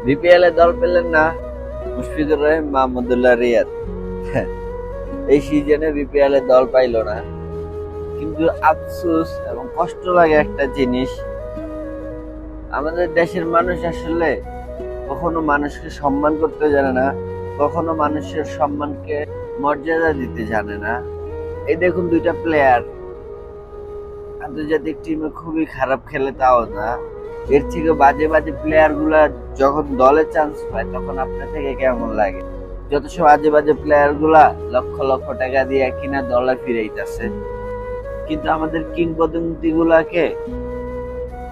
BPL এ দল পেলেন না মুশফিকুর রহিম, মাহমুদুল্লাহ রিয়াদ। এই সিজনে বিপিএল এ দল পাইল না, কিন্তু আফসোস এবং কষ্ট লাগে একটা জিনিস, আমাদের দেশের মানুষ আসলে কখনো মানুষকে সম্মান করতে জানে না, কখনো মানুষের সম্মানকে মর্যাদা দিতে জানে না। এই দেখুন, দুইটা প্লেয়ার আন্তর্জাতিক টিমে খুবই খারাপ খেলে, তাও না, এর থেকে বাজে বাজে প্লেয়ার গুলা যখন দলে চান্স পায় তখন আপনার থেকে কেমন লাগে? যত সব বাজে বাজে প্লেয়ার গুলা লক্ষ লক্ষ টাকা দিয়ে কিনা দলে ফিরাইতেছে, কিন্তু আমাদের কিংবদন্তি গুলাকে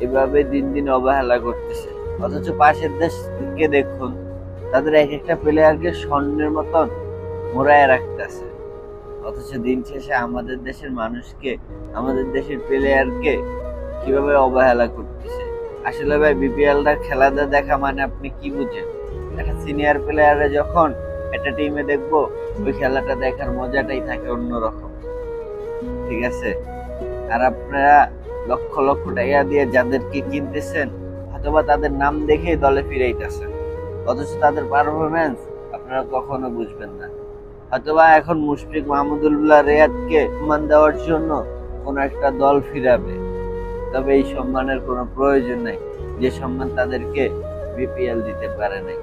এভাবে দিন দিন অবহেলা করতেছে। অথচ পাশের দেশকে দেখুন, তাদের এক একটা প্লেয়ারকে স্বর্ণের মতন মোড়ায় রাখতেছে, অথচ দিন শেষে আমাদের দেশের মানুষকে, আমাদের দেশের প্লেয়ারকে কিভাবে অবহেলা করতেছে। আসলে ভাই, বিপিএলটা খেলাটা দেখা মানে আপনি কি বুঝেন? একটা সিনিয়র প্লেয়ারে যখন একটা টিমে দেখবো, ওই খেলাটা দেখার মজাটাই থাকে অন্যরকম, ঠিক আছে? আর আপনারা লক্ষ লক্ষ টাকা দিয়ে যাদেরকে কিনতেছেন, অথবা তাদের নাম দেখেই দলে ফিরাইতেছেন, অথচ তাদের পারফরমেন্স আপনারা কখনো বুঝবেন না। হয়তোবা এখন মুশফিক মাহমুদুল্লাহ রিয়াদকে সম্মান দেওয়ার জন্য কোন একটা দল ফিরাবে, তবে এই সম্মানের কোনো প্রয়োজন নেই, যে সম্মান তাদেরকে বিপিএল দিতে পারে নাই।